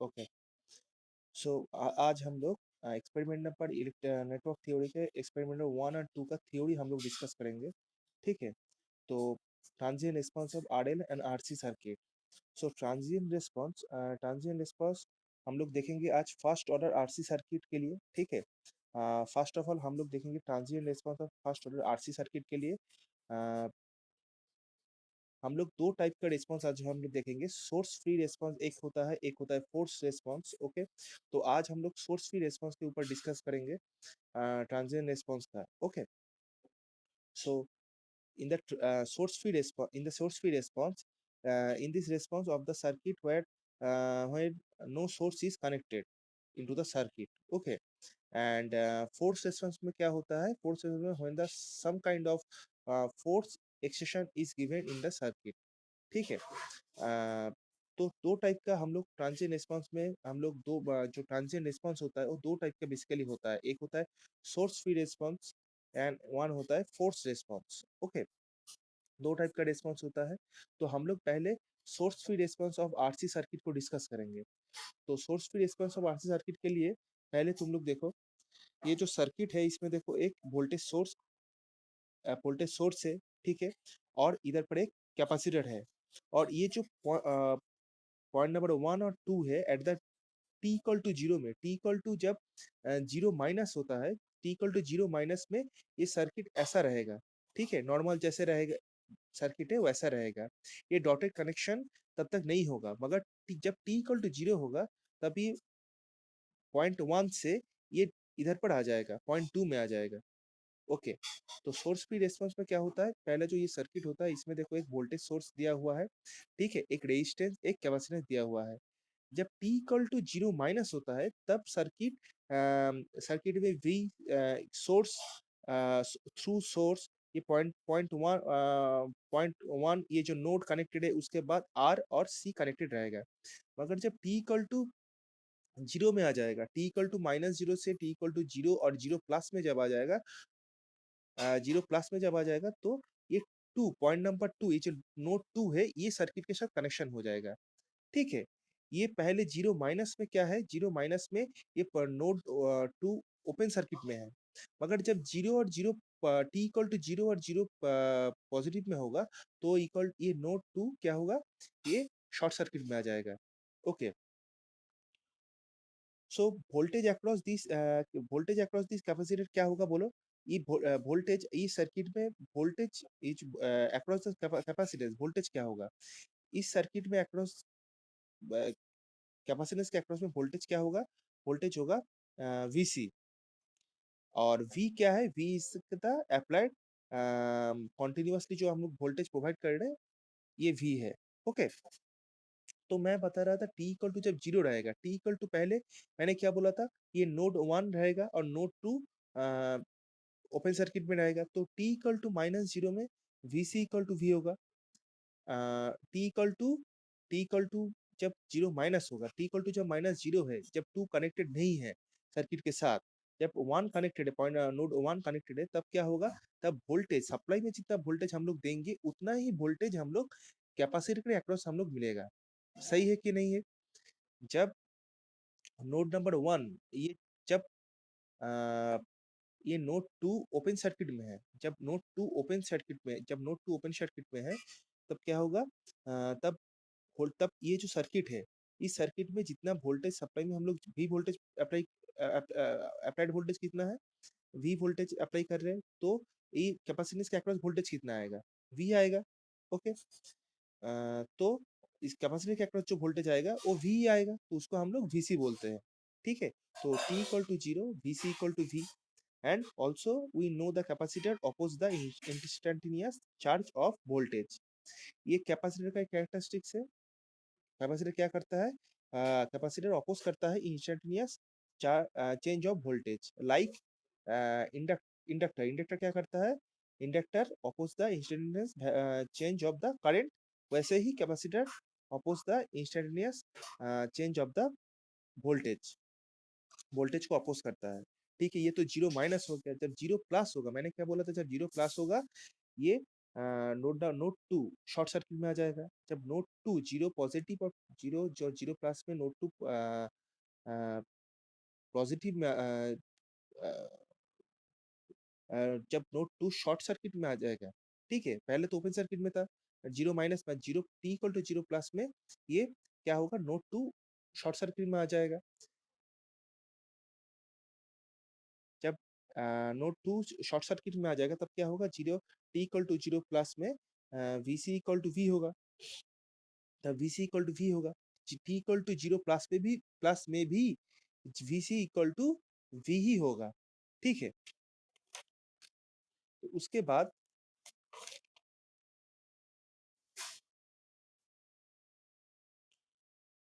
Okay. सो आज हम लोग एक्सपेरिमेंट नंबर नेटवर्क थ्योरी के एक्सपेरिमेंट 1 और 2 का थ्योरी हम लोग डिस्कस करेंगे। ठीक है। तो transient response of RL and RC circuit. So transient response हम लोग देखेंगे आज फर्स्ट ऑर्डर आरसी सर्किट के लिए। ठीक है। फर्स्ट ऑफ ऑल हम लोग देखेंगे transient response of first order RC circuit के लिए। हम लोग दो टाइप का रिस्पांस आज हम लोग देखेंगे। सोर्स फ्री रिस्पांस एक होता है फोर्स रिस्पांस। ओके। तो आज हम लोग सोर्स फ्री रिस्पांस के ऊपर डिस्कस करेंगे ट्रांजिएंट रिस्पांस का। Okay. So in the source free response, in this response of the circuit where no source is connected into the circuit. Okay. And force response में क्या होता है? Force response में when the some kind of force exertion is given in the circuit. ठीक है। तो दो type का हम लोग ट्रांजिएंट रिस्पांस में हम लोग जो ट्रांजिएंट रिस्पांस होता है वो दो टाइप का बेसिकली होता है। एक होता है source free response and one होता है फोर्स रिस्पांस। ओके। दो टाइप का रिस्पांस होता है। तो हम लोग पहले source free response of RC circuit को डिस्कस करेंगे। तो source free response of RC circuit के लिए पहले तुम लोग देखो, ये जो सर्किट है इसमें देखो एक वोल्टेज सोर्स है। ठीक है। और इधर पर एक कैपेसिटर है। और ये जो पॉइंट नंबर 1 और 2 है at the T equal to zero में, टी इक्वल टू जब जीरो माइनस होता है, T equal to zero minus में ये सर्किट ऐसा रहेगा। ठीक है। नॉर्मल जैसे रहेगा सर्किट है वैसा रहेगा। ये डॉटेड कनेक्शन तब तक नहीं होगा, मगर जब टी इक्वल टू जीरो होगा तब ये पॉइंट 1 से ये इधर पर आ जाएगा, पॉइंट 2 में आ जाएगा। ओके। तो सोर्स फ्री रेस्पॉन्स में क्या होता है, पहले जो ये सर्किट होता है इसमें देखो एक वोल्टेज सोर्स दिया हुआ है। ठीक है। एक रेजिस्टेंस एक कैपेसिटेंस दिया हुआ है। जब T equal to zero minus होता है तब सर्किट में वी सोर्स थ्रू सोर्स, ये पॉइंट वन ये जो नोड कनेक्टेड है उसके बाद आर और सी कनेक्टेड रहेगा। मगर जब टी इक्वल टू जीरो में आ जाएगा, टी इक्वल टू -0 से टी इक्वल टू जीरो और जीरो प्लस में जब आ जाएगा, जीरो प्लस में जब आ जाएगा तो ये पॉइंट नंबर 2 ये जो नोड 2 है ये सर्किट के साथ कनेक्शन हो जाएगा। ठीक है। ये पहले जीरो माइनस में क्या है, जीरो माइनस में ये नोड 2 ओपन सर्किट में है। मगर जब जीरो और zero T equal to zero और जीरो पॉजिटिव में होगा तो इक्वल ये नोड 2 क्या होगा, ये शॉर्ट सर्किट में आ जाएगा। Okay. So voltage across this capacitor क्या होगा बोलो। ये वोल्टेज इस सर्किट में voltage is across the capacitance voltage क्या होगा इस सर्किट में अक्रॉस कैपेसिटेंस के अक्रॉस में वोल्टेज क्या होगा, वोल्टेज होगा वीसी। और वी क्या है, V is the applied continuously जो हम लोग वोल्टेज प्रोवाइड कर रहे हैं, ये वी है। ओके। तो मैं बता रहा था टी इक्वल टू जब जीरो रहेगा, टी इक्वल टू पहले मैंने क्या बोला था, ये नोड 1 रहेगा और नोड 2 ओपन सर्किट में रहेगा। तो टी इक्वल टू -0 में V C equal to V होगा। टी इक्वल टू जब जीरो माइनस होगा, टी इक्वल टू जब -0 है, जब 2 कनेक्टेड नहीं है सर्किट के साथ, जब 1 कनेक्टेड है, पॉइंट नोड 1 कनेक्टेड है, तब क्या होगा, तब वोल्टेज सप्लाई में जितना वोल्टेज हम लोग देंगे उतना ही वोल्टेज हम लोग कैपेसिटर के अक्रॉस हम लोग मिलेगा। सही है कि नहीं है। जब नोड नंबर 1 ये जब आ, ये नोड 2 ओपन सर्किट में है, जब नोड टू ओपन सर्किट में है तब क्या होगा, तब तब ये जो सर्किट है, इस सर्किट में जितना वोल्टेज सप्लाई में हम लोग V voltage apply applied voltage कितना है, वी वोल्टेज अप्लाई कर रहे हैं, तो ये कैपेसिटेंस के अक्रॉस वोल्टेज कितना आएगा, वी आएगा। ओके। तो इस कैपेसिटर के अक्रॉस जो वोल्टेज आएगा वो वी आएगा, तो उसको हम लोग वीसी बोलते हैं। ठीक है। तो T equal to zero, VC equal to V. And also we know the capacitor oppose the instantaneous charge of voltage. ये कैपेसिटर का कैरेक्टरिस्टिक्स है। कैपेसिटर क्या करता है, कैपेसिटर अपोज करता है instantaneous change of voltage, like inductor inductor क्या करता है, inductor oppose the instantaneous change of the current, वैसे ही capacitor oppose the instantaneous change of the voltage, voltage को अपोज करता है। ठीक है। ये तो जीरो माइनस हो गया, जब जीरो प्लस होगा, मैंने क्या बोला था, जब जीरो प्लस होगा ये नोड टू शॉर्ट सर्किट में आ जाएगा। जब नोड टू जीरो पॉजिटिव और जीरो जो जीरो प्लस में नोड टू पॉजिटिव में जब नोड टू शॉर्ट सर्किट में आ जाएगा, ठीक है, पहले तो ओपन सर्किट में था, जीरो माइनस में zero T equal to zero plus में ये क्या होगा, नोड टू शॉर्ट सर्किट में आ जाएगा। जब नोड टू शॉर्ट सर्किट में आ जाएगा तब क्या होगा, zero T equal to zero plus में V C equal to V होगा। तब V C equal to V होगा, T equal to zero plus में भी V C equal to V ही होगा, ठीक है। तो उसके बाद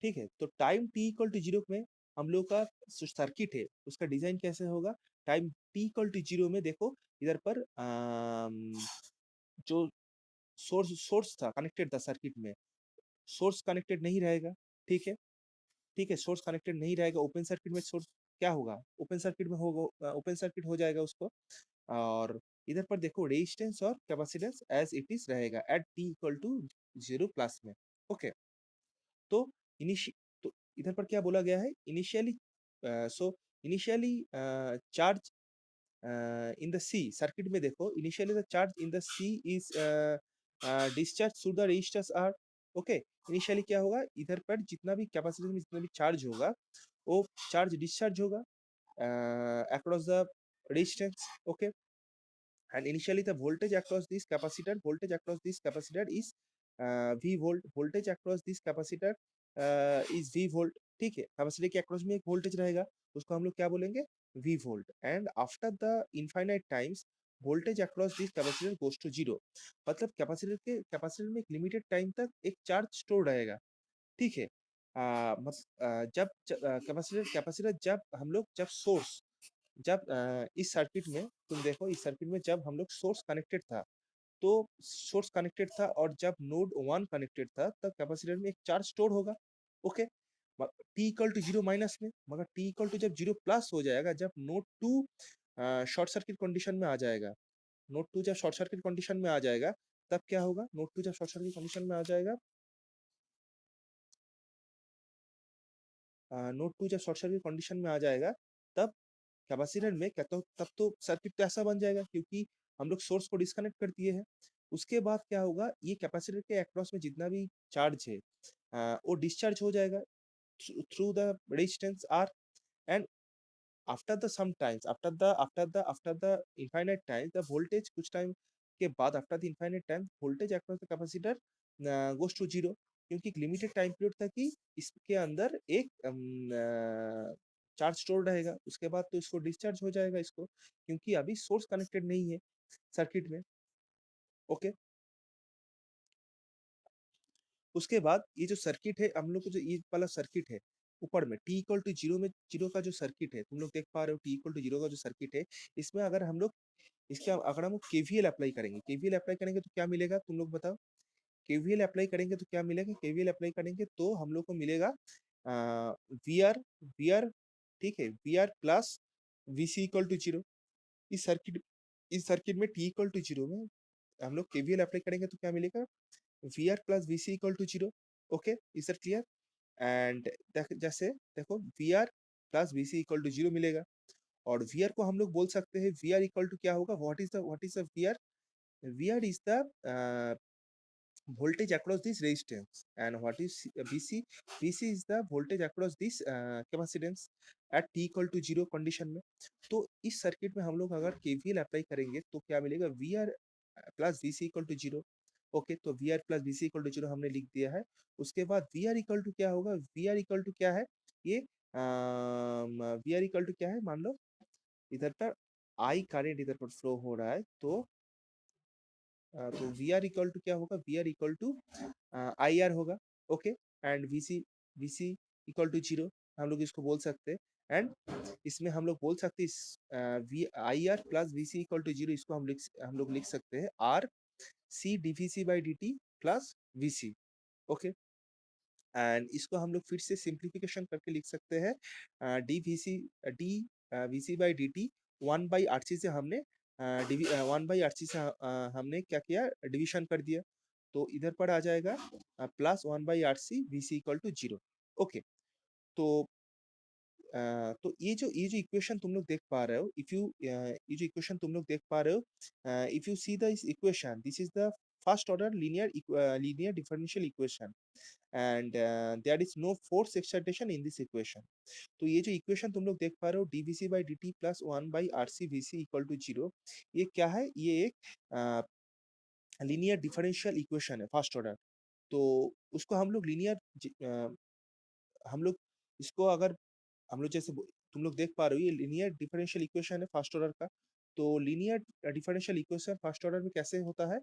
ठीक है, तो time T equal to zero में हम लोग का जो सर्किट है उसका डिजाइन कैसे होगा, time T equal to zero में देखो इधर पर जो सोर्स सोर्स था कनेक्टेड था सर्किट में, सोर्स कनेक्टेड नहीं रहेगा, ठीक है। ठीक है, सोर्स कनेक्टेड नहीं रहेगा, ओपन सर्किट में सोर्स क्या होगा, ओपन सर्किट में होगा, ओपन सर्किट हो जाएगा उसको। और इधर पर देखो रेजिस्टेंस और कैपेसिटेंस एज इट इज रहेगा at T equal to zero plus में, ओके। तो इनिशि तो इधर पर क्या बोला गया है, initially so initially charge in the C circuit में देखो, initially the charge in the C is discharge through the resistors R, okay. Initially क्या होगा, इधर पर जितना भी कैपेसिटर में जितना भी चार्ज होगा वो चार्ज डिस्चार्ज होगा across the resistance, okay. And initially the voltage across this capacitor is v volt, voltage across this capacitor is v volt, ठीक है। कैपेसिटर के अक्रॉस में एक वोल्टेज रहेगा, उसको हम लोग क्या बोलेंगे, v volt. And after the infinite times voltage across this capacitor goes to zero, मतलब कैपेसिटर में एक लिमिटेड टाइम तक एक चार्ज स्टोर रहेगा, ठीक है। जब कैपेसिटर कैपेसिटर जब हम लोग जब सोर्स जब इस सर्किट में तुम देखो, इस सर्किट में जब हम लोग सोर्स कनेक्टेड था, तो सोर्स कनेक्टेड था और जब नोड वन कनेक्टेड था तब कैपेसिटर में एक चार्ज स्टोर होगा, okay. T equal to zero minus में, मगर टी इक्वल टू जब जीरो प्लस हो जाएगा, जब node two short circuit condition में आ जाएगा, नोड टू जब शॉर्ट सर्किट कंडीशन में आ जाएगा तब क्या होगा, नोड टू जब शॉर्ट सर्किट कंडीशन में आ जाएगा, नोड टू जब शॉर्ट सर्किट कंडीशन में आ जाएगा तब कैपेसिटर में क्या, तो तब तो सर्किट तो ऐसा बन जाएगा क्योंकि हम लोग सोर्स को डिस्कनेक्ट कर दिए हैं। उसके बाद क्या होगा, ये कैपेसिटर के अक्रॉस में जितना भी चार्ज है वो डिस्चार्ज हो जाएगा through the resistance R. And after the infinite time the voltage, कुछ टाइम के बाद after the infinite time voltage across the capacitor goes to zero, क्योंकि एक लिमिटेड टाइम पीरियड था कि इसके अंदर एक चार्ज स्टोर रहेगा, उसके बाद तो इसको डिस्चार्ज हो जाएगा इसको, क्योंकि अभी सोर्स कनेक्टेड नहीं है सर्किट में, ओके। उसके बाद ये जो सर्किट है हम लोग को, जो ये वाला सर्किट है ऊपर में टी इक्वल टू जीरो में, जीरो का जो सर्किट है तुम लोग देख पा रहे हो, टी इक्वल टू जीरो का जो सर्किट है, इसमें अगर हम लोग इसके अगर हम केवीएल अप्लाई करेंगे, केवीएल अप्लाई करेंगे तो क्या मिलेगा, तुम लोग बताओ। केवीएल अप्लाई करेंगे तो क्या मिलेगा, केवीएल अप्लाई करेंगे तो हम लोग को मिलेगा वी आर, ठीक है, V R plus V C equal to zero. इस सर्किट इस सर्किट में टी इक्वल टू जीरो में हम लोग केवीएल अप्लाई करेंगे तो क्या मिलेगा, V R plus V C equal to zero, okay. Is that clear. And जैसे देखो V R plus V C equal to zero मिलेगा, और वी आर को हम लोग बोल सकते हैं, वी आर इक्वल टू क्या होगा, what is the V R is the voltage across this resistance, and what is vc, vc is the voltage across this capacitance at t equal to zero condition में। तो इस circuit में हम लोग अगर KVL apply करेंगे तो क्या मिलेगा, V R plus V C equal to zero, okay. तो V R plus V C equal to zero हमने लिख दिया है। उसके बाद वी आर इक्वल टू क्या होगा, वी आर इक्वल टू क्या है, ये वी आर इक्वल टू क्या है, मान लो इधर पर आई करंट इधर पर फ्लो हो रहा है, तो वी आर इक्वल टू क्या होगा, V R equal to I R होगा, okay. And V C equal to zero हम लोग इसको बोल सकते हैं। एंड इसमें हम लोग बोल सकते हैं V I R plus V C equal to zero, इसको हम लोग लिख सकते हैं R C D V C by D T plus V C, okay. And इसको हम लोग फिर से सिंप्लीफिकेशन करके लिख सकते हैं D V C by D T one by R C से हमने वन बाई आर सी से हमने क्या किया, डिविजन कर दिया, तो इधर पर आ जाएगा plus one by R C V C equal to zero. Okay, तो तो ये जो इक्वेशन तुम लोग देख पा रहे हो, इफ यू ये जो इक्वेशन तुम लोग देख पा रहे हो, if you see this equation, this is the first order linear differential equation, and there is no force excitation in this equation. तो ये जो इक्वेशन तुम लोग देख पा रहे हो, DVC by D T plus one by R C V C equal to zero, ये क्या है, ये एक लीनियर डिफरेंशियल इक्वेशन है फर्स्ट ऑर्डर। तो उसको हम लोग हम लोग इसको अगर हम लोग तुम लोग देख पा रहे हो, ये लीनियर डिफरेंशियल इक्वेशन है फर्स्ट ऑर्डर का। तो linear differential equation first order में कैसे होता है,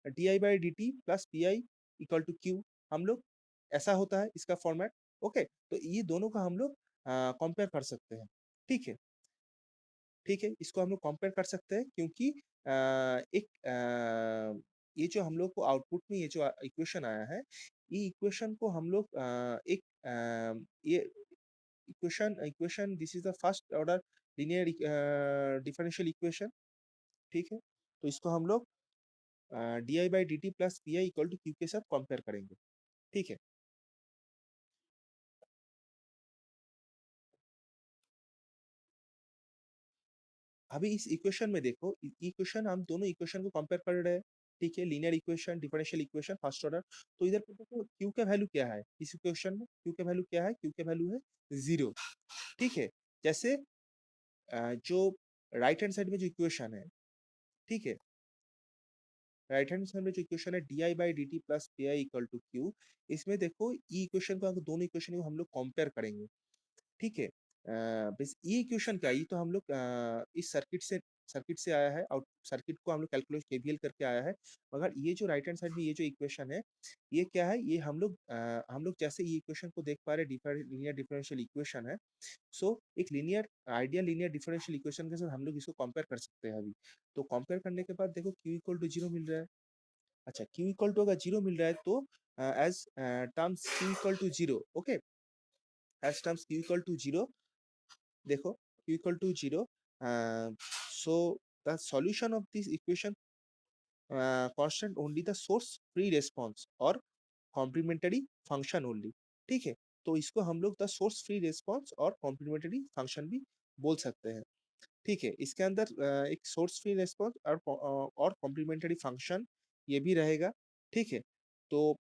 D I by D T plus P I equal to Q, हम लोग ऐसा होता है इसका फॉर्मेट। ओके, तो ये दोनों का हम लोग कंपेयर कर सकते हैं। ठीक है, ठीक है, इसको हम लोग कंपेयर कर सकते हैं, क्योंकि ये जो हम लोग को आउटपुट में ये जो इक्वेशन आया है, ये इक्वेशन को हम लोग ये equation equation this is the first order linear differential equation. ठीक है, तो इसको हम लोग D I by D T plus P I equal to Q के साथ कंपेयर करेंगे। ठीक है, अभी इस इक्वेशन में देखो, इक्वेशन हम दोनों इक्वेशन को कंपेयर कर रहे हैं। ठीक है, linear equation differential equation first order. तो इधर पे देखो क्यू का वैल्यू क्या है, इस इक्वेशन में क्यू का वैल्यू क्या है, क्यू का वैल्यू है जीरो। ठीक है, जैसे जो राइट हैंड साइड में जो इक्वेशन है, ठीक है, राइट हैंड साइड में जो इक्वेशन है D I by D T plus P I equal to Q, इसमें देखो ई इक्वेशन को, अगर दोनों इक्वेशन को हम लोग कंपेयर करेंगे, ठीक है, बस ये इक्वेशन क्या है, ये तो हम लोग इस सर्किट से आया है, आउट सर्किट को हम लोग कैलकुलेट केवीएल करके आया है। मगर ये जो राइट हैंड साइड में ये जो इक्वेशन है, ये क्या है, ये हम लोग जैसे ये इक्वेशन को देख पा रहे हैं, लीनियर डिफरेंशियल इक्वेशन है। सो एक linear ideal linear differential equation के साथ हम लोग इसको कंपेयर कर सकते हैं अभी। तो कंपेयर करने के बाद देखो क्यू इक्वल टू जीरो मिल रहा है। अच्छा, क्यू इक्वल टू अगर जीरो मिल रहा है, तो as terms Q equal to zero, okay, as terms Q equal to zero, देखो q equal to 0, so the solution of this equation constant only the source free response और complementary function only। ठीक है, तो इसको हम लोग the source free response और complementary function भी बोल सकते हैं। ठीक है, इसके अंदर एक सोर्स फ्री रिस्पॉन्स और कॉम्प्लीमेंट्री फंक्शन ये भी रहेगा। ठीक है, तो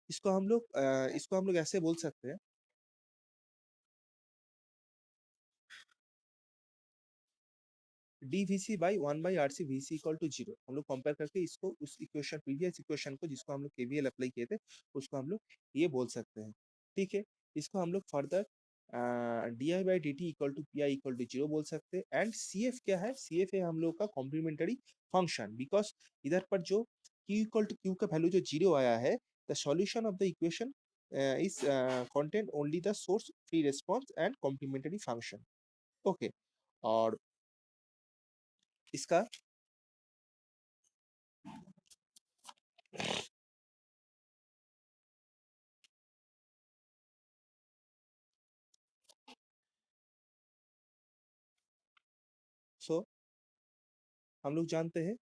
इसको हम लोग ऐसे बोल सकते हैं, D V C by one by R C V C equal to zero, हम लोग कंपेयर करके इसको उस इक्वेशन, प्रीवियस इक्वेशन को जिसको हम लोग केवीएल अप्लाई किए थे, उसको हम लोग ये बोल सकते हैं। ठीक है, इसको हम लोग further D I by D T equal to P I equal to zero बोल सकते हैं। एंड सी एफ क्या है, सी एफ है हम लोग का कॉम्प्लीमेंट्री फंक्शन, बिकॉज इधर पर जो क्यू इक्वल टू क्यू का वैल्यू जो जीरो आया है, the solution of the equation is content only the source free response and complementary function. Okay, और इसका सो हम लोग जानते हैं,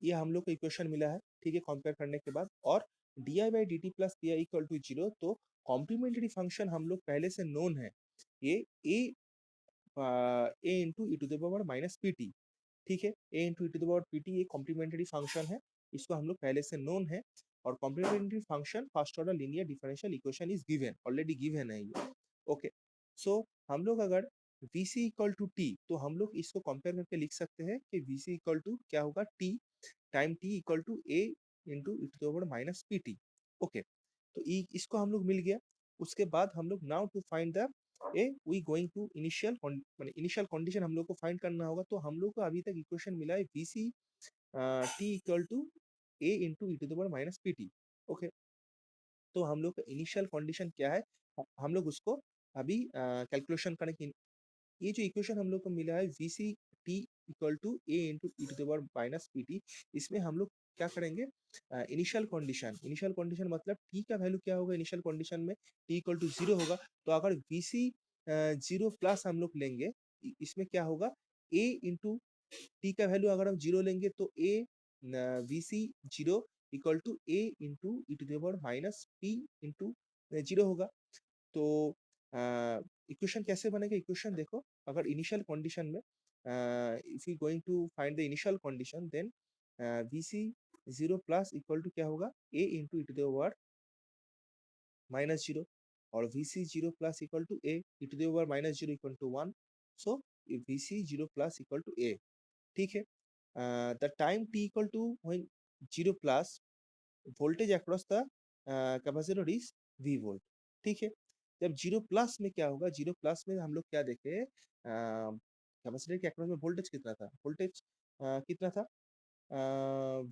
ये हम लोग को इक्वेशन मिला है। ठीक है, कंपेयर करने के बाद, और D I by D T plus P I equal to zero, तो कॉम्प्लीमेंट्री फंक्शन हम लोग पहले से नोन है, ये A into E to the power minus P T. ठीक है, A into E to the power P T ये कॉम्प्लीमेंट्री फंक्शन है, इसको हम लोग पहले से नोन है। और complementary function first order linear differential equation is given, already given है ये। ओके, सो हम लोग अगर V C equal to T, तो हम लोग इसको कंपेयर करके लिख सकते हैं कि वी सी इक्वल टू क्या होगा, T time T equal to A into E to the power minus P T. Okay, तो इसको हम लोग मिल गया। उसके बाद हम लोग now to find the A we going to initial, माने इनिशियल कंडीशन हम लोग को फाइंड करना होगा। तो हम लोग को अभी तक इक्वेशन मिला है V C T equal to A into E to the power minus P T. Okay, तो हम लोग का इनिशियल कंडीशन क्या है, हम लोग उसको अभी कैलकुलेशन करेंगे। ये जो इक्वेशन हम लोग को मिला है V C T equal to A into E to the power minus P T, इसमें हम लोग क्या करेंगे, इनिशियल कंडीशन मतलब टी का वैल्यू क्या होगा इनिशियल कंडीशन में, टी इक्वल टू जीरो होगा। तो अगर वी सी जीरो प्लस हम लोग लेंगे, इसमें क्या होगा, ए इंटू टी का वैल्यू अगर हम जीरो लेंगे तो A V C zero equal to A into E to the power minus P into zero होगा। तो इक्वेशन कैसे बनेगा? इक्वेशन देखो, अगर इनिशियल कंडीशन में if you going to find the initial condition, then V C zero plus equal to क्या होगा? A into E to the power minus zero, और V C zero plus equal to A E to the power minus zero equal to one. So V C zero plus equal to A. ठीक है। The time T equal to when zero plus voltage across the capacitor is V volt. ठीक है। जब zero plus में क्या होगा? Zero plus में हम लोग क्या देखे, कैपेसिटर के अक्रॉस में वोल्टेज कितना था? वोल्टेज कितना था?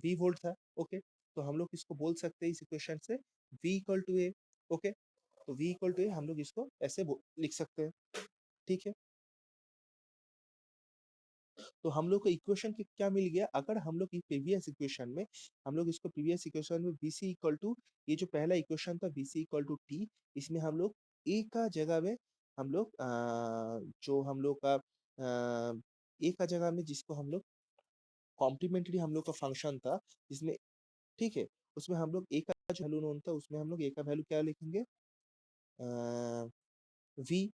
वी वोल्ट था। ओके, तो हम लोग इसको बोल सकते हैं इस इक्वेशन से V equal to A. Okay, तो वी इक्वल टू ए हम लोग इसको ऐसे लिख सकते हैं। ठीक है। तो हम लोग को इक्वेशन क्या मिल गया? अगर हम लोग प्रीवियस इक्वेशन में, हम लोग इसको प्रीवियस इक्वेशन में बी सी इक्वल टू, ये जो पहला इक्वेशन था B C equal to T, इसमें हम लोग ए का जगह में हम लोग जो हम लोग का ए का जगह में जिसको हम लोग कॉम्प्लीमेंट्री हम लोग का फंक्शन था जिसमें, ठीक है, उसमें हम लोग ए का जो वैल्यू नोन था उसमें हम लोग ए का वैल्यू क्या लिखेंगे? वी,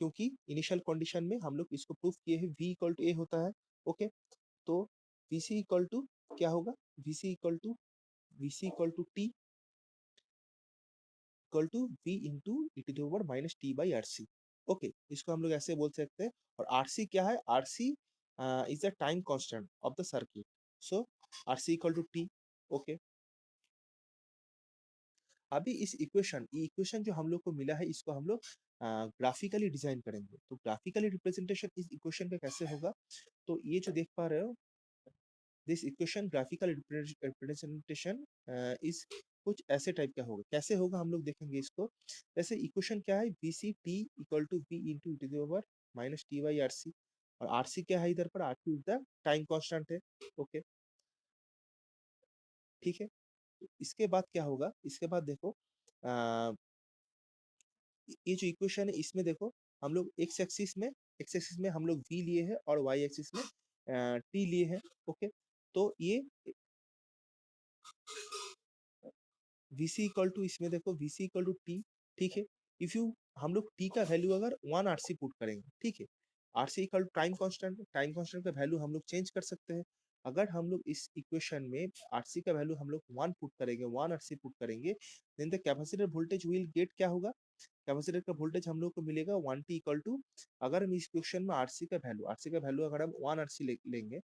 क्योंकि इनिशियल कंडीशन में हम लोग इसको प्रूफ किए हैं वी इक्वल टू ए होता है। ओके, तो वी सी इक्वल टू क्या होगा? V C equal to T equal to V into E to the power minus T by R C. Okay, इसको हम लोग ऐसे बोल सकते हैं। और आर सी क्या है? R C is the time constant of the circuit. So R C equal to T. Okay, अभी इस इक्वेशन जो हम लोग को मिला है इसको हम लोग ग्राफिकली डिजाइन करेंगे। तो ग्राफिकली रिप्रेजेंटेशन इस इक्वेशन का कैसे होगा? तो ये जो देख पा रहे हो, दिस इक्वेशन ग्राफिकल रिप्रेजेंटेशन इस कुछ ऐसे टाइप का होगा। कैसे होगा हम लोग देखेंगे इसको। जैसे इक्वेशन क्या है? B C T equal to V into to the power minus T by R C, और आर सी क्या है इधर पर? R C is the time constant है। ओके, ठीक है। तो इसके बाद क्या होगा? इसके बाद देखो, आ, ये जो इक्वेशन है इसमें देखो, हम लोग एक्स एक्सिस में हम लोग वी लिए हैं और वाई एक्सिस में टी लिए हैं। ओके, तो ये वी सी इक्वल टू, इसमें देखो V C equal to T. ठीक है। इफ यू, हम लोग टी का वैल्यू अगर वन आर सी पुट करेंगे, ठीक है, R C equal to time constant का वैल्यू हम लोग चेंज कर सकते हैं। अगर हम लोग इस इक्वेशन में आर सी का वैल्यू हम लोग वन पुट करेंगे, वन आर सी पुट करेंगे, then the capacitor voltage will get क्या होगा? कैपेसिटर का वोल्टेज हम लोग को मिलेगा वन टी इक्वल टू, अगर हम इस क्वेश्चन में आरसी का वैल्यू अगर हम वन आरसी लेंगे,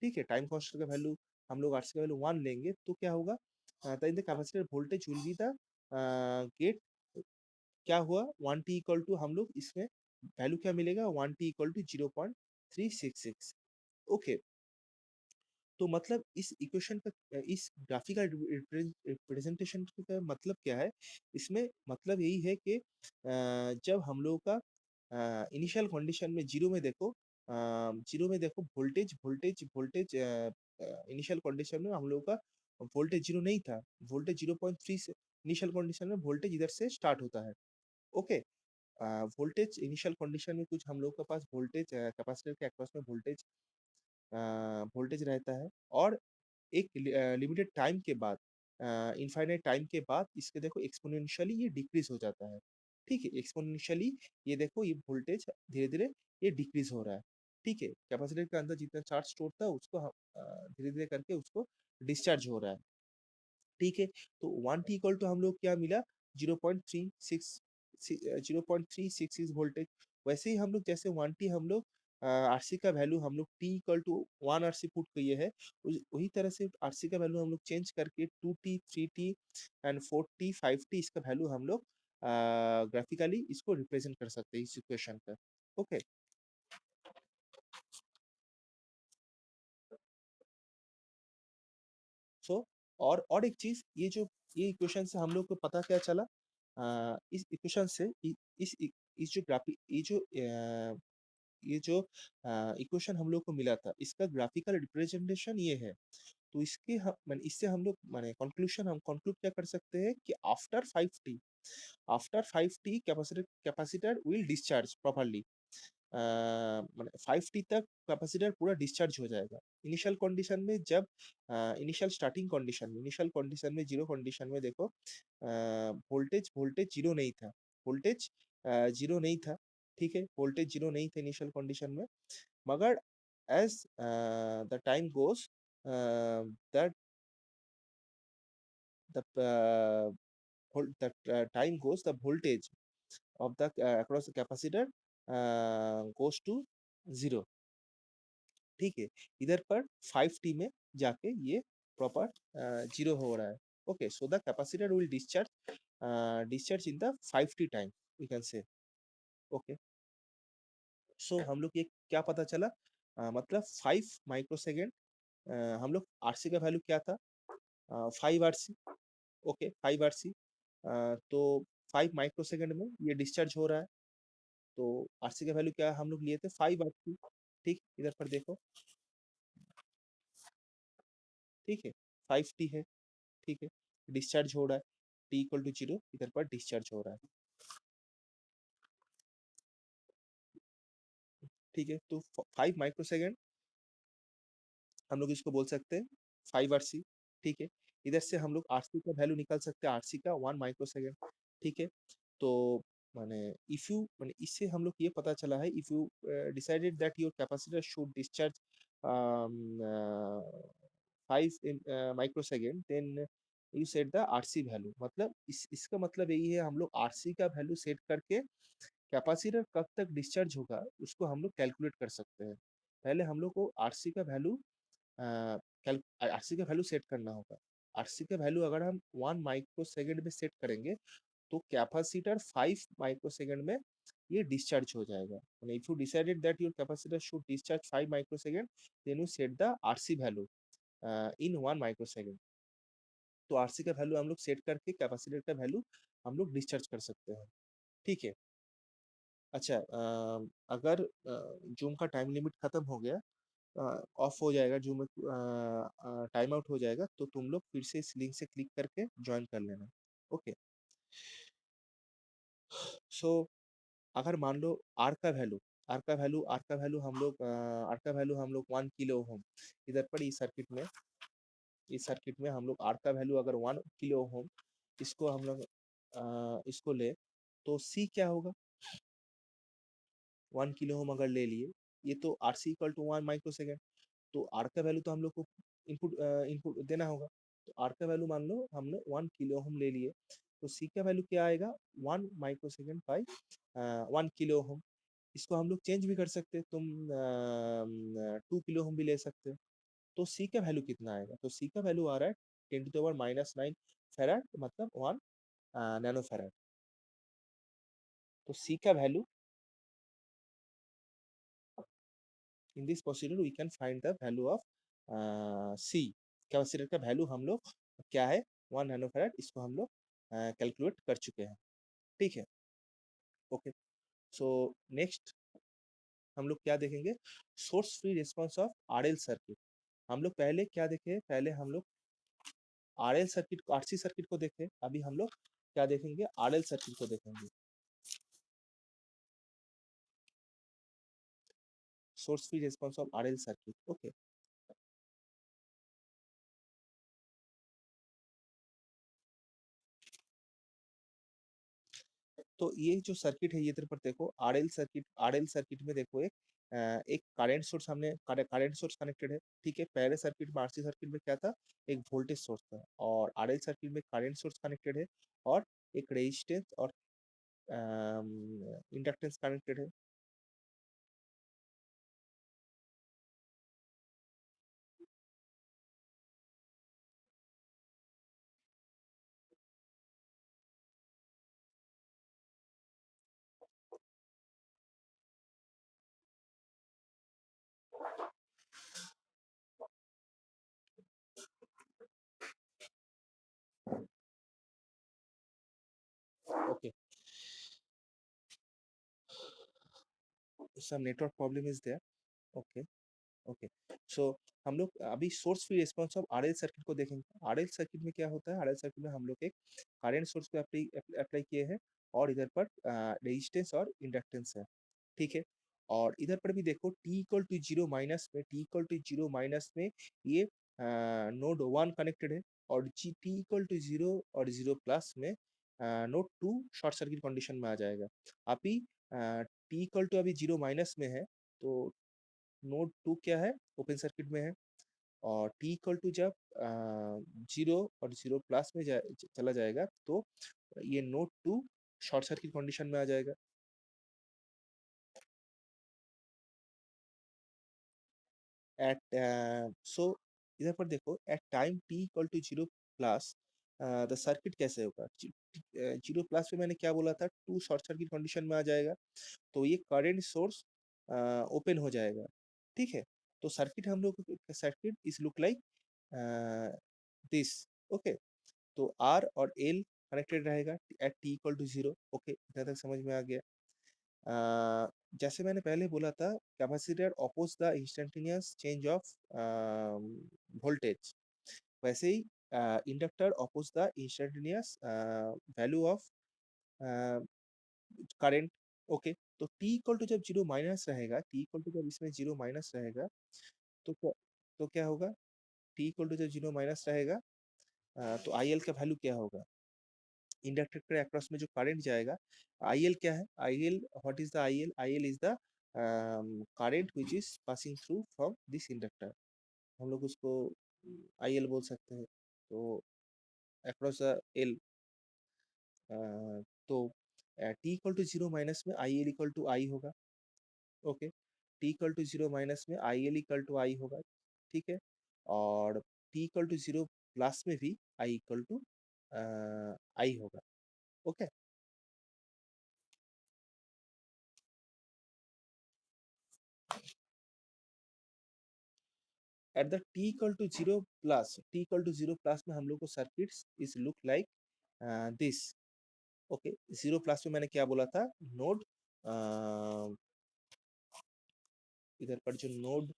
ठीक है, टाइम कांस्टेंट का वैल्यू हम लोग आरसी का वैल्यू वन लेंगे, तो क्या होगा? The capacitor voltage will be the get, क्या हुआ? वन टी इक्वल टू, हम लोग इसमें वैल्यू क्या मिलेगा? One T equal to 0.366। Okay, तो मतलब इस इक्वेशन का, इस ग्राफिकल रिप्रेजेंटेशन का मतलब क्या है? इसमें मतलब यही है कि जब हम लोगों का इनिशियल कंडीशन में जीरो में देखो वोल्टेज इनिशियल कंडीशन में हम लोगों का वोल्टेज जीरो नहीं था। वोल्टेज 0.3 से इनिशियल कंडीशन में वोल्टेज इधर से स्टार्ट होता है। ओके, वोल्टेज इनिशियल कंडीशन में कुछ हम लोग के पास वोल्टेज कैपेसिटर के अक्रॉस में वोल्टेज रहता है, और एक लिमिटेड टाइम के बाद, इनफाइनाइट टाइम के बाद इसके देखो एक्सपोनेंशियली ये डिक्रीज हो जाता है। ठीक है, एक्सपोनेंशियली ये देखो ये वोल्टेज धीरे धीरे ये डिक्रीज हो रहा है। ठीक है, कैपेसिटर के अंदर जितना चार्ज स्टोर था उसको धीरे धीरे करके उसको डिस्चार्ज हो रहा है। ठीक है, तो वन टी इक्वल टू हम लोग क्या मिला? 0.366 वोल्टेज। वैसे ही हम लोग जैसे वन टी हम लोग आरसी का वैल्यू हम लोग T equal to one RC put किए हैं, वही तरह से आरसी का वैल्यू हम लोग चेंज करके two t, three t and four t, five t, इसका वैल्यू हम लोग ग्राफिकली इसको रिप्रेजेंट कर सकते हैं इस इक्वेशन का। ओके, सो और एक चीज, ये जो ये इक्वेशन से हम लोग को पता क्या चला? इस इक्वेशन से इस जो ग्राफिक ये जो इक्वेशन हम लोग को मिला था इसका ग्राफिकल रिप्रेजेंटेशन ये है। तो इसके हम माने इससे हम लोग माने कंक्लूजन, हम कंक्लूड क्या कर सकते हैं कि after 5t capacitor will discharge properly. मतलब 5T तक कैपेसिटर पूरा डिस्चार्ज हो जाएगा। इनिशियल कंडीशन में जब इनिशियल कंडीशन में जीरो कंडीशन में देखो, वोल्टेज वोल्टेज जीरो नहीं था, वोल्टेज जीरो नहीं था, ठीक है, वोल्टेज जीरो नहीं था इनिशियल कंडीशन में, मगर as the time goes, that the time goes, the voltage of the across the capacitor goes to zero, ठीक है। इधर पर 5T में जाके ये प्रॉपर जीरो हो रहा है। Okay, so the capacitor will discharge in the 5T time, we can say. Okay, so हम लोग ये क्या पता चला, मतलब 5 माइक्रो सेकेंड, हम लोग आरसी का वैल्यू क्या था, 5 आरसी। ओके, 5 आरसी, तो 5 माइक्रो सेकेंड में ये डिस्चार्ज हो रहा है। तो आरसी का वैल्यू क्या हम लोग लिए थे, 5 आरसी। ठीक, इधर पर देखो, ठीक है, 5T है, ठीक है, डिस्चार्ज हो रहा है, T=0, इधर पर डिस्चार्ज हो रहा है, ठीक है। तो 5 माइक्रो सेकेंड हम लोग इसको बोल सकते हैं 5 आरसी, ठीक है। इधर से हम लोग आरसी का वैल्यू निकाल सकते हैं, आरसी का 1 माइक्रो सेकेंड, ठीक है। तो माने इफ यू माने इससे हम लोग ये पता चला है, if you decided that your capacitor should discharge 5 microsecond, then you set the RC value. मतलब इसका मतलब यही है, हम लोग आरसी का वैल्यू सेट करके कैपेसिटर कब तक डिस्चार्ज होगा उसको हम लोग कैलकुलेट कर सकते हैं। पहले हम लोग को आरसी का वैल्यू आरसी का वैल्यू सेट करना होगा। आरसी का वैल्यू अगर हम 1 माइक्रो सेकेंड में सेट करेंगे तो कैपेसिटर 5 माइक्रो सेकेंड में ये डिस्चार्ज हो जाएगा। If you decided that your capacitor should discharge 5 microsecond, then you set the RC value in 1 microsecond. तो आरसी का वैल्यू हम लोग सेट करके कैपेसिटर का वैल्यू हम लोग डिस्चार्ज कर सकते हैं, ठीक है। अच्छा, अगर जूम का टाइम लिमिट खत्म हो गया, ऑफ हो जाएगा जूम, टाइम आउट हो जाएगा, तो तुम लोग फिर से इस लिंक से क्लिक करके ज्वाइन कर लेना। ओके, सो अगर मान लो आर का वैल्यू हम लोग 1 किलो ओम, इधर पर इस सर्किट में हम लोग आर का वैल्यू अगर 1 किलो ओम, इसको हम लोग इसको ले, तो सी क्या होगा, 1 किलो ओम अगर ले लिए, ये तो R C equal to 1 microsecond. तो आर का वैल्यू तो हम लोग को इनपुट देना होगा। तो आर का वैल्यू मान लो हमने 1 किलो ओम ले लिए, तो सी का वैल्यू क्या आएगा, 1 micro second by 1 kilo ohm. इसको हम लोग चेंज भी कर सकते हैं, तुम 2 किलो ओम भी ले सकते हो। तो सी का वैल्यू कितना आएगा, तो सी का वैल्यू आ रहा है 10⁻⁹ मतलब 1 नैनो फैराड। तो सी का value, in this procedure we can find the value of C. Capacitor का वैल्यू हम लोग क्या है, 1 नैनो फैराड, इसको हम लोग कैलकुलेट कर चुके हैं, ठीक है। ओके, सो नेक्स्ट हम लोग क्या देखेंगे, source free response of RL circuit. हम लोग पहले क्या देखे, पहले हम लोग आरएल सर्किट को, आरसी सर्किट को देखे, अभी हम लोग क्या देखेंगे, आरएल सर्किट को देखेंगे। Source free response of RL circuit, okay. तो ये जो सर्किट है, ये इधर पर देखो, आरएल सर्किट में देखो, एक करंट सोर्स, हमने करंट सोर्स कनेक्टेड है, ठीक है। पहले सर्किट में, आरसी सर्किट में क्या था, एक वोल्टेज सोर्स था, और आरएल सर्किट में करंट सोर्स कनेक्टेड है, और एक रेजिस्टेंस और इंडक्टेंस कनेक्टेड है। Okay, some network problem is there. Okay, okay, so हम लोग अभी source free response of RL circuit को देखेंगे। आरएल सर्किट में क्या होता है, आरएल सर्किट में हम लोग एक करंट सोर्स को अप्लाई अप्लाई किए हैं, और इधर पर रेजिस्टेंस और इंडक्टेंस है, ठीक है। और इधर पर भी देखो t equal to zero minus में, t equal to zero minus में ये नोड वन कनेक्टेड है, और जी t इक्वल टू जीरो और जीरो प्लस में node two short circuit condition में आ जाएगा। अभी t इक्वल टू अभी जीरो माइनस में है, तो नोड टू क्या है, ओपन सर्किट में है। और t इक्वल टू जब जीरो और जीरो प्लस में चला जाएगा, तो ये node two short circuit condition में आ जाएगा। एट सो इधर पर देखो, at time t equal to zero plus the circuit कैसे होगा। जीरो प्लस पे मैंने क्या बोला था, टू शॉर्ट सर्किट कंडीशन में आ जाएगा, तो ये करंट सोर्स ओपन हो जाएगा। ठीक है, तो सर्किट हम लोग, circuit is look like this. Okay, तो आर और एल कनेक्टेड रहेगा at T equal to zero. Okay, इतना तक समझ में आ गया। जैसे मैंने पहले बोला था, capacitor oppose the instantaneous change of voltage, वैसे ही inductor oppose the instantaneous value of current. Okay, तो t इक्वल टू जब जीरो माइनस रहेगा, t इक्वल टू जब इसमें जीरो माइनस रहेगा, तो क्या होगा, t इक्वल टू जब जीरो माइनस रहेगा, तो आई एल का वैल्यू क्या होगा, इंडक्टर के अक्रॉस में जो करंट जाएगा, आई एल क्या है, I L, what is the I L, I L is the current which is passing through from this inductor, हम लोग उसको आई एल बोल सकते हैं। तो अक्रॉस द एल, तो T equal to zero minus में I L equal to I होगा। Okay, T equal to zero minus में I L equal to I होगा। ठीक है, और t equal to zero plus में भी आई इक्वल टू आई होगा। Okay, at the T equal to zero plus, t equal to zero plus में हम लोग को circuits is look like this. Okay, zero plus में मैंने क्या बोला था, नोड इधर पर जो नोड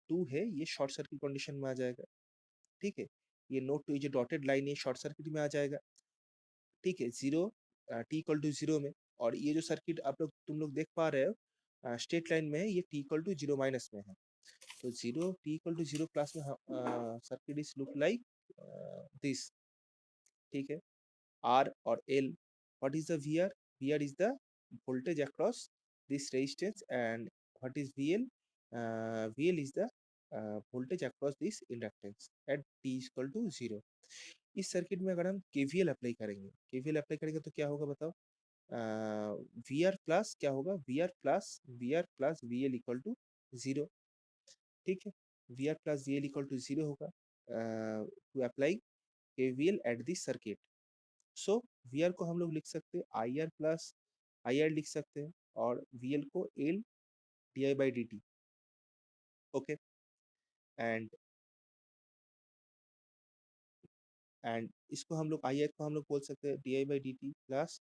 टू है, ये शॉर्ट सर्किट कंडीशन में आ जाएगा। ठीक है, ये नोड टू, जो डॉटेड लाइन है, शॉर्ट सर्किट में आ जाएगा। ठीक है, zero, T equal to zero में, और ये जो सर्किट आप लोग, तुम लोग देख पा रहे हो स्ट्रेट लाइन में है, ये T equal to zero minus में है। तो zero, T equal to zero plus में circuit is look like this. ठीक है, आर और L, what is the V R, V R is the voltage across this resistance, and what is VL, VL is the voltage across this inductance at t is equal to zero. इस circuit में अगर हम KVL apply करेंगे, KVL apply करेंगे तो क्या होगा बताओ, वी आर प्लस क्या होगा, V R plus V L equal to zero. ठीक है, V R plus V L equal to zero होगा to apply KVL at this circuit. So V R को हम लोग लिख सकते हैं I R plus I R लिख सकते हैं, और वी एल को L D I by D T. Okay, and इसको हम लोग, आई आर को हम लोग बोल सकते हैं d I by D T plus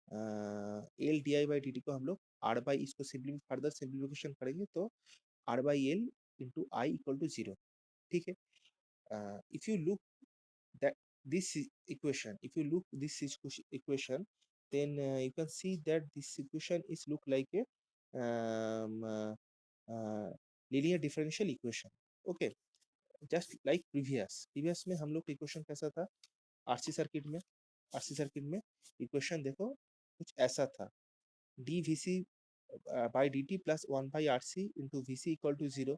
L D I by D t को हम लोग आर बाई, इसको फर्दर सिंप्लीफिकेशन करेंगे तो R by L into I equal to zero. ठीक है, if you look that this equation, if you look this equation, then you can see that this equation is look like a um, uh, uh, linear differential equation। okay, just like previous में हम लोग का equation कैसा था, RC circuit में, RC circuit में equation देखो कुछ ऐसा था, D V C by D T plus one by R C into V C equal to zero.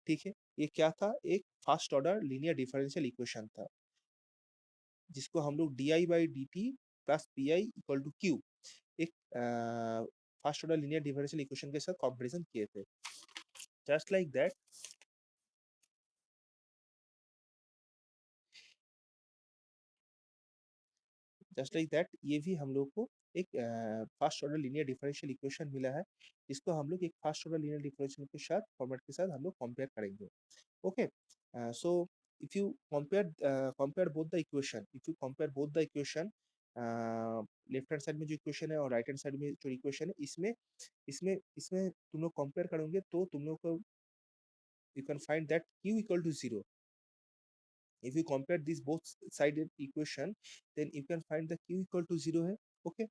ठीक है, ये क्या था, एक first order linear differential equation था, जिसको हम लोग D I by D T plus P I equal to Q, एक first order linear differential equation के साथ कंपैरिजन किए थे। जस्ट लाइक दैट, ये भी हम लोग को एक first order linear differential equation मिला है, जिसको हम लोग एक फर्स्ट ऑर्डर लीनियर डिफरेंशियल के साथ फॉर्मेट के साथ हम लोग कंपेयर करेंगे। Okay, so if you compare both the equation, if you compare both the equation, left hand side में जो इक्वेशन है और राइट हैंड साइड में जो इक्वेशन है, इसमें इसमें इसमें तुम लोग कंपेयर करोगे तो तुम लोग को, you can find that q equal to zero. if you compare this both sided equation, then you can find the q equal to zero है। okay,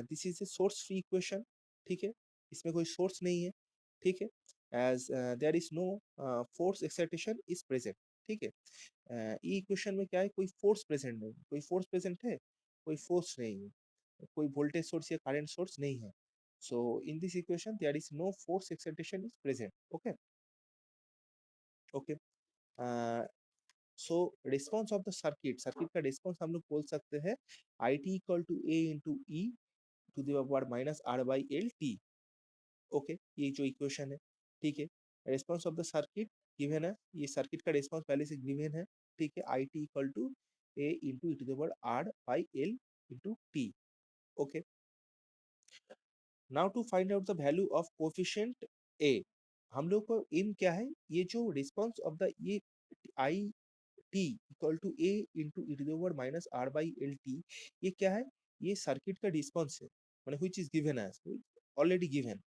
this is a source free equation। ठीक है, इसमें कोई source नहीं है, ठीक है? As there is no force excitation is present, ठीक है? ये इक्वेशन में क्या है, कोई फोर्स प्रेजेंट नहीं, कोई फोर्स प्रेजेंट है? कोई फोर्स नहीं है, कोई वोल्टेज सोर्स या करंट सोर्स नहीं है। So in this equation there is no force excitation is present. Okay, okay. Uh, so response of the circuit का response हम लोग बोल सकते हैं I t equal to a into e to the power minus r by l t. Okay, ये जो equation है, ठीक है। Response of the circuit given है, ये सर्किट का रिस्पांस पहले से गिवन है, ठीक है। I T equal to A into E to the power R by L into T. Okay, now to find out the value of coefficient A, हम लोग को इन क्या है, ये जो रिस्पांस ऑफ द ये I T equal to A into E to the power minus R by L t, ये क्या है, ये सर्किट का रिस्पांस है, मैंने which is given as already given.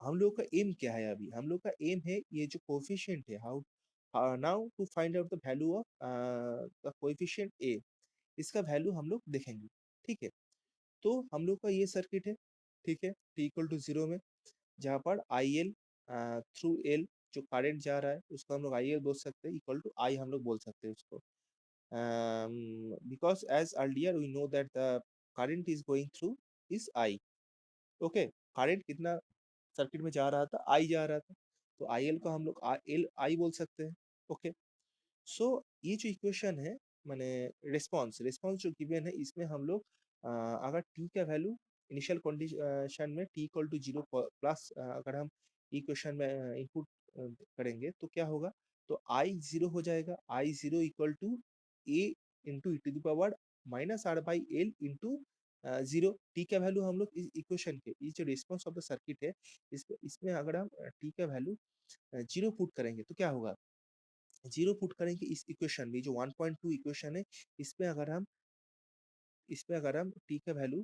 हम लोग का एम क्या है, अभी हम लोग का एम है ये जो कोफिशिएंट है, how now to find out the value of the coefficient A, इसका वैल्यू हम लोग देखेंगे, ठीक है। तो हम लोग का ये सर्किट है, ठीक है, टी इक्वल टू जीरो में, जहाँ पर आई एल थ्रू एल जो करंट जा रहा है उसको हम लोग आई एल बोल सकते हैं, इक्वल टू आई हम लोग बोल सकते हैं उसको, because as earlier we know that the current is going through is I. Okay, current कितना सर्किट में जा रहा था, आई जा रहा था, तो आई एल को हम लोग एल आई बोल सकते हैं। ओके, सो ये जो इक्वेशन है, माने रिस्पांस रिस्पांस जो गिवन है, इसमें हम लोग अगर टी का वैल्यू इनिशियल कंडीशन में T equal to zero plus अगर हम इक्वेशन में इनपुट करेंगे तो क्या होगा, तो आई जीरो हो जाएगा, I zero equal to A into E to the power minus R by L into zero. T का वैल्यू हम लोग इस इक्वेशन के, ये जो रिस्पांस ऑफ द सर्किट है, इसमें अगर हम टी का वैल्यू जीरो पुट करेंगे तो क्या होगा, जीरो पुट करेंगे इस इक्वेशन में, जो 1.2 इक्वेशन है, इसमें अगर हम इसमें अगर हम टी का वैल्यू